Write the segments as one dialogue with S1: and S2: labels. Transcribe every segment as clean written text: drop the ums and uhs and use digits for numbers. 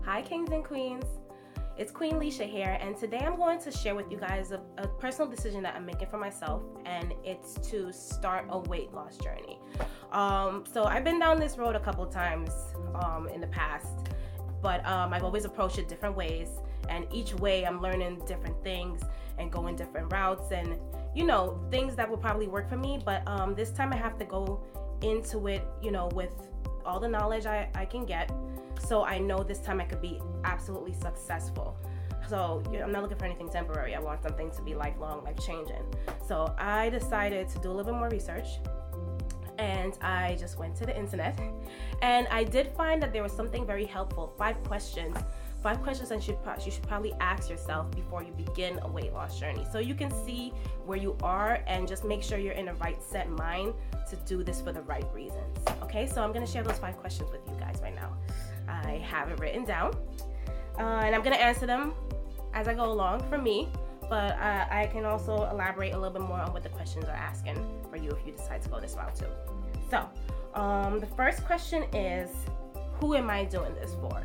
S1: Hi kings and queens, it's Queen Lesia here, and today I'm going to share with you guys a personal decision that I'm making for myself, and it's to start a weight loss journey. So I've been down this road a couple times in the past, but I've always approached it different ways, and each way I'm learning different things and going different routes and things that will probably work for me, but this time I have to go into it with all the knowledge I can get, so I know this time I could be absolutely successful. So I'm not looking for anything temporary. I want something to be lifelong, life-changing. So I decided to do a little bit more research, and I just went to the internet, and I did find that there was something very helpful. 5 questions that you should probably ask yourself before you begin a weight loss journey, so you can see where you are and just make sure you're in the right set mind to do this for the right reasons. Okay, so I'm going to share those 5 questions with you guys right now. I have it written down, and I'm going to answer them as I go along for me, but I can also elaborate a little bit more on what the questions are asking for you if you decide to go this route too. So the first question is, who am I doing this for?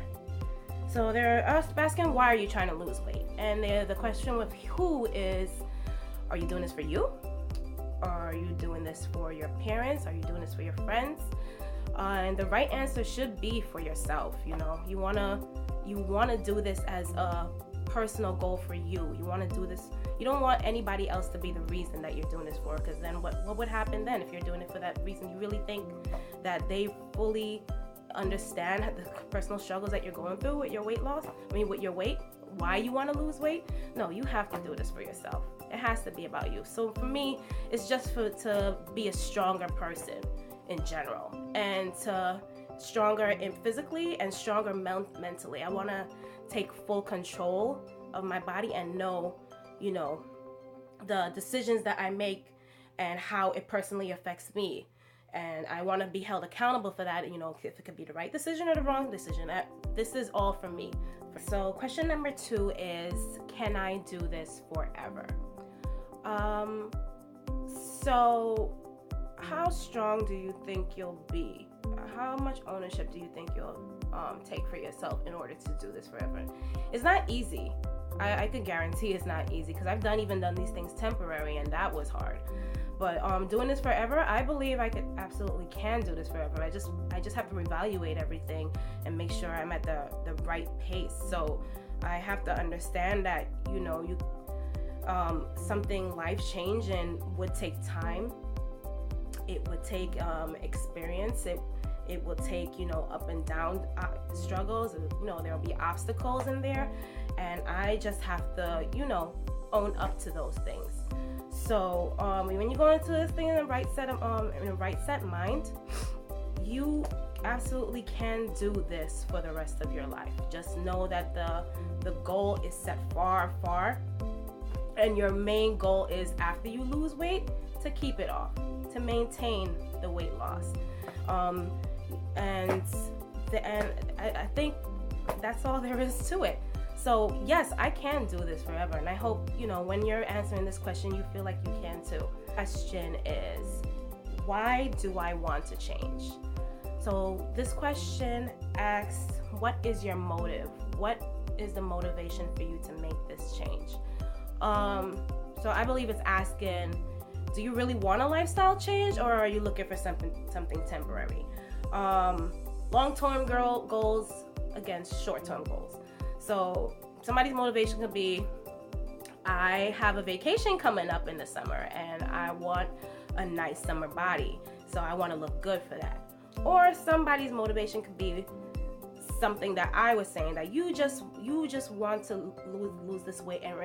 S1: So they're asking, why are you trying to lose weight? And the question with who is, are you doing this for you? Are you doing this for your parents? Are you doing this for your friends? And the right answer should be for yourself. You wanna do this as a personal goal for you. You want to do this. You don't want anybody else to be the reason that you're doing this for, because then what would happen then if you're doing it for that reason? You really think that they fully understand the personal struggles that you're going through with your weight loss? With your weight, why you want to lose weight? No, you have to do this for yourself. It has to be about you. So for me, it's just to be a stronger person in general, and to stronger in physically and stronger mentally. I want to take full control of my body and know, the decisions that I make and how it personally affects me. And I want to be held accountable for that, if it could be the right decision or the wrong decision. This is all from me. So question number 2 is, can I do this forever? So how strong do you think you'll be? How much ownership do you think you'll take for yourself in order to do this forever? It's not easy. I could guarantee it's not easy, because I've even done these things temporary, and that was hard. But doing this forever, I believe I absolutely can do this forever. I just have to reevaluate everything and make sure I'm at the right pace. So I have to understand that something life-changing would take time. It would take experience. It will take up and down struggles. There'll be obstacles in there, and I just have to own up to those things. So when you go into this thing in the right set mind, you absolutely can do this for the rest of your life. Just know that the goal is set far, and your main goal is, after you lose weight, to keep it off, to maintain the weight loss. And I think that's all there is to it. So yes, I can do this forever, and I hope when you're answering this question, you feel like you can too. Question is, why do I want to change? So this question asks, what is your motive? What is the motivation for you to make this change? So I believe it's asking, do you really want a lifestyle change, or are you looking for something temporary? Long-term goals against short-term goals. So somebody's motivation could be, I have a vacation coming up in the summer and I want a nice summer body, so I want to look good for that. Or somebody's motivation could be something that I was saying, that you just want to lose this weight and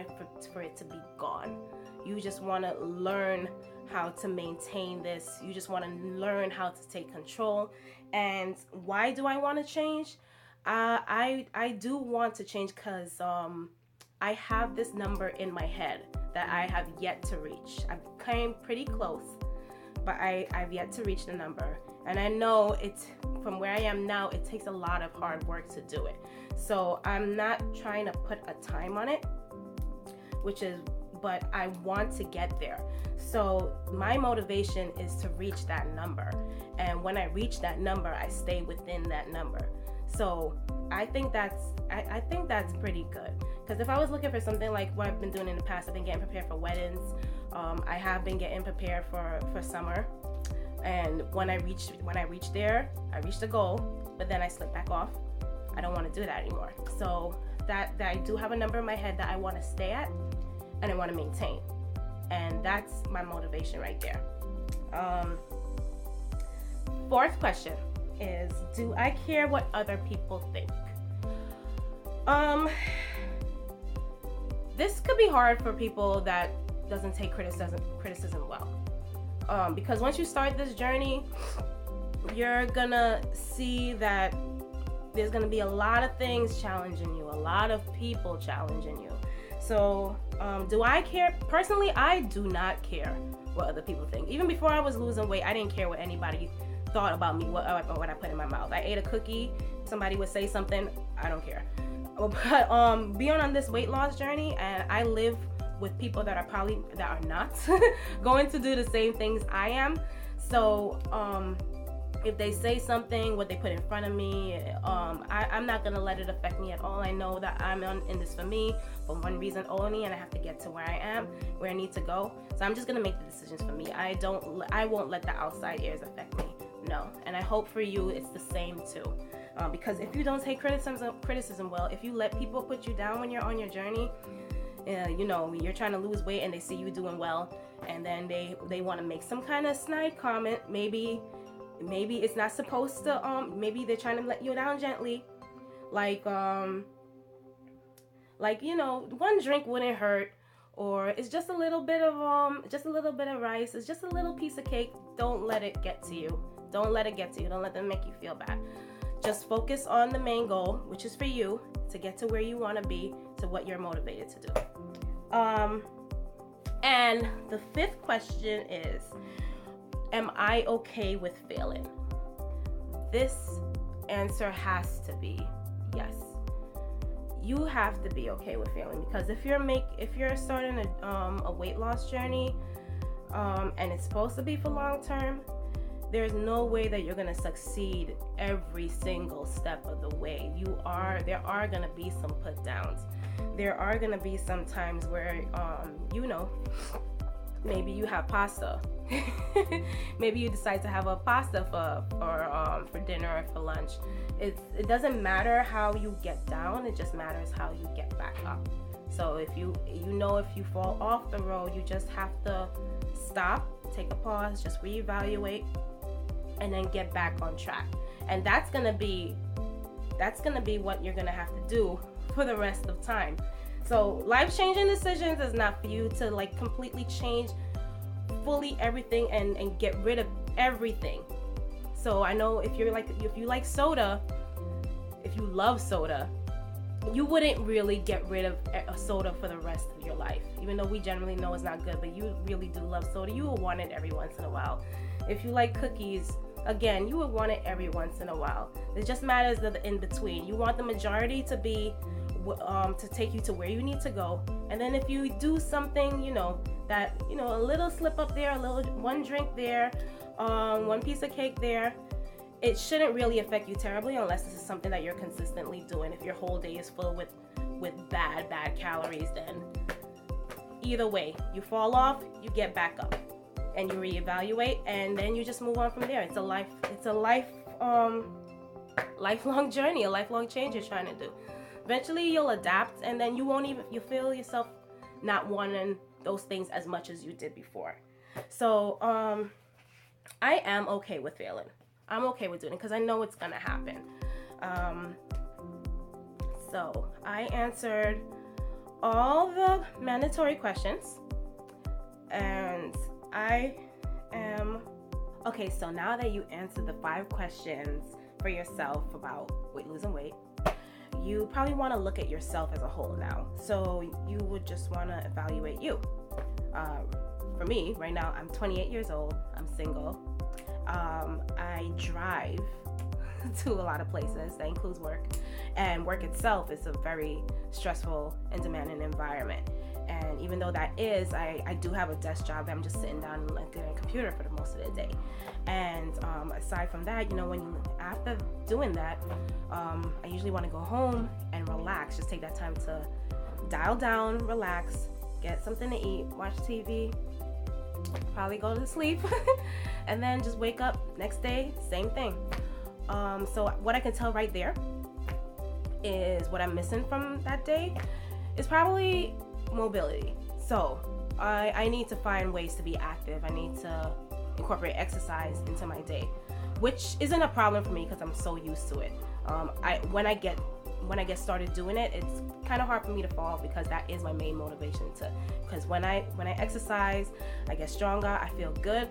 S1: for it to be gone. You just want to learn how to maintain this. You just want to learn how to take control. And why do I want to change? I do want to change because I have this number in my head that I have yet to reach. I've came pretty close, but I've yet to reach the number. And I know from where I am now, it takes a lot of hard work to do it. So I'm not trying to put a time on it, but I want to get there. So my motivation is to reach that number. And when I reach that number, I stay within that number. So I think that's pretty good. Because if I was looking for something like what I've been doing in the past, I've been getting prepared for weddings. I have been getting prepared for summer. And when I reached there, I reached the goal, but then I slipped back off. I don't want to do that anymore. So that I do have a number in my head that I want to stay at and I want to maintain. And that's my motivation right there. Fourth question is, do I care what other people think? This could be hard for people that doesn't take criticism well. Because once you start this journey, you're gonna see that there's gonna be a lot of things challenging you, a lot of people challenging you. So, do I care? Personally, I do not care what other people think. Even before I was losing weight, I didn't care what anybody thought about me, what I put in my mouth. I ate a cookie, somebody would say something, I don't care. But being on this weight loss journey, and I live with people that are not going to do the same things I am. So if they say something, what they put in front of me, I'm not gonna let it affect me at all. I know that I'm in this for me, for one reason only, and I have to get to where I am, where I need to go. So I'm just gonna make the decisions for me. I won't let the outside ears affect me. No, and I hope for you it's the same too. Because if you don't take criticism well, if you let people put you down when you're on your journey, you're trying to lose weight and they see you doing well, and then they want to make some kind of snide comment. Maybe it's not supposed to. Maybe they're trying to let you down gently, like one drink wouldn't hurt, or it's just a little bit of rice. It's just a little piece of cake. Don't let it get to you. Don't let it get to you. Don't let them make you feel bad. Just focus on the main goal, which is for you to get to where you want to be, to what you're motivated to do. And the fifth question is, am I okay with failing? This answer has to be yes. You have to be okay with failing, because if you're starting a weight loss journey, and it's supposed to be for long term, there's no way that you're gonna succeed every single step of the way. There are gonna be some put downs. There are gonna be some times where, maybe you have pasta. Maybe you decide to have a pasta for dinner or for lunch. It doesn't matter how you get down. It just matters how you get back up. So if you fall off the road, you just have to stop, take a pause, just reevaluate, and then get back on track. And that's gonna be what you're gonna have to do for the rest of time. So life-changing decisions is not for you to like completely change fully everything and get rid of everything. So I know if you like soda, if you love soda, you wouldn't really get rid of a soda for the rest of your life. Even though we generally know it's not good, but you really do love soda, you will want it every once in a while. If you like cookies, again, you would want it every once in a while. It just matters the in between. You want the majority to be to take you to where you need to go. And then if you do something, a little slip up there, one drink there, one piece of cake there, it shouldn't really affect you terribly unless this is something that you're consistently doing. If your whole day is full with bad calories, then either way, you fall off, you get back up, and you reevaluate, and then you just move on from there. It's a lifelong journey, a lifelong change you're trying to do. Eventually you'll adapt, and then you feel yourself not wanting those things as much as you did before. So I am okay with failing. I'm okay with doing it because I know it's gonna happen. So I answered all the mandatory questions, and I am okay. So now that you answered the 5 questions for yourself about losing weight, you probably want to look at yourself as a whole now. So you would just want to evaluate you. For me, right now, I'm 28 years old. I'm single. I drive to a lot of places. That includes work. And work itself is a very stressful and demanding environment. And even though that is, I do have a desk job that I'm just sitting down and looking at a computer for the most of the day. And aside from that, after doing that, I usually want to go home and relax. Just take that time to dial down, relax, get something to eat, watch TV, probably go to sleep, and then just wake up next day, same thing. So what I can tell right there is what I'm missing from that day is probably mobility. So I need to find ways to be active. I need to incorporate exercise into my day, which isn't a problem for me because I'm so used to it. When I get started doing it, it's kind of hard for me to fall because that is my main motivation because when I exercise, I get stronger, I feel good,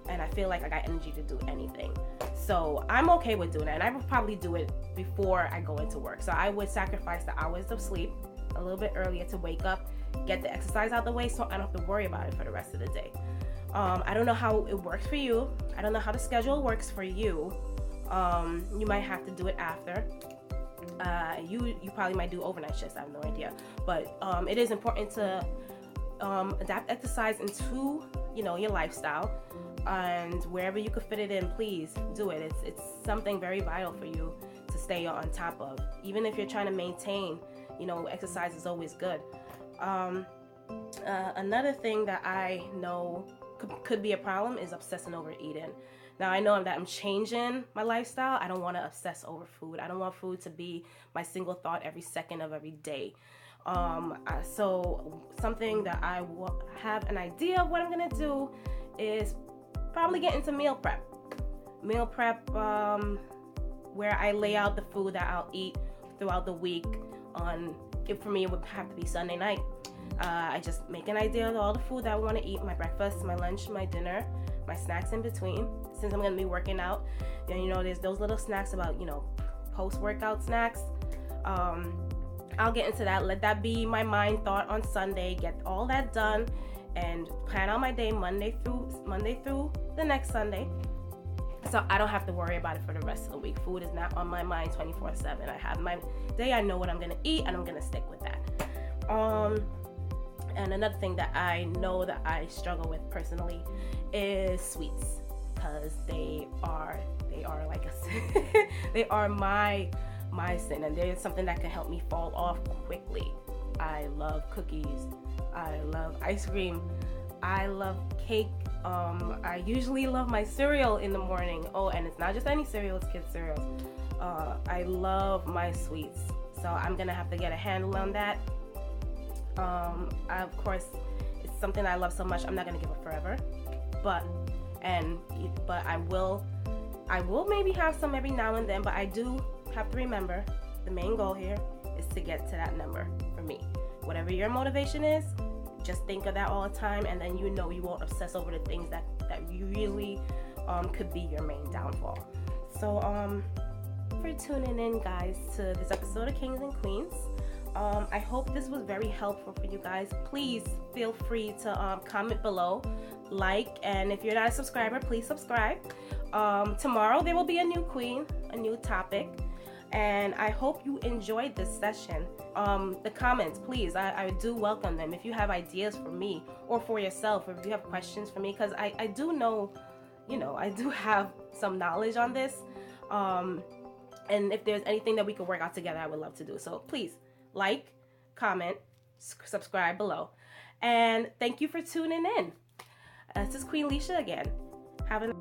S1: and I feel like I got energy to do anything. So I'm okay with doing that, and I would probably do it before I go into work. So I would sacrifice the hours of sleep a little bit earlier to wake up, get the exercise out the way so I don't have to worry about it for the rest of the day. I don't know how it works for you. I don't know how the schedule works for you. You might have to do it after. You probably might do overnight shifts, I have no idea. But it is important to adapt exercise into your lifestyle, and wherever you could fit it in, please do it. It's something very vital for you to stay on top of. Even if you're trying to maintain, exercise is always good. Another thing that I know could be a problem is obsessing over eating. Now I know that I'm changing my lifestyle. I don't want to obsess over food. I don't want food to be my single thought every second of every day. So something that I have an idea of what I'm gonna do is probably get into meal prep. Meal prep, where I lay out the food that I'll eat throughout the week. For me, it would have to be Sunday night. I just make an idea of all the food that I want to eat: my breakfast, my lunch, my dinner, my snacks in between. Since I'm gonna be working out, there's those little snacks about post-workout snacks. I'll get into that. Let that be my mind thought on Sunday. Get all that done and plan out my day Monday through the next Sunday, so I don't have to worry about it for the rest of the week. Food is not on my mind 24/7. I have my day. I know what I'm gonna eat, and I'm gonna stick with that. And another thing that I know that I struggle with personally is sweets, because they are like a sin. They are my sin, and they're something that can help me fall off quickly. I love cookies. I love ice cream. I love cake. I usually love my cereal in the morning. Oh, and it's not just any cereal, it's kids cereals. I love my sweets, so I'm gonna have to get a handle on that. Of course, it's something I love so much, I'm not gonna give it forever, but I will maybe have some every now and then. But I do have to remember the main goal here is to get to that number for me. Whatever your motivation is, just think of that all the time, and then you won't obsess over the things that you really could be your main downfall. So for tuning in, guys, to this episode of Kings and Queens. I hope this was very helpful for you guys. Please feel free to comment below, like, and if you're not a subscriber, please subscribe. Tomorrow there will be a new queen, a new topic, and I hope you enjoyed this session. The comments, please, I do welcome them. If you have ideas for me or for yourself, or if you have questions for me, because I do know, I do have some knowledge on this. And if there's anything that we can work out together, I would love to do. So please, like, comment, subscribe below. And thank you for tuning in. This is Queen Lesia again. Have a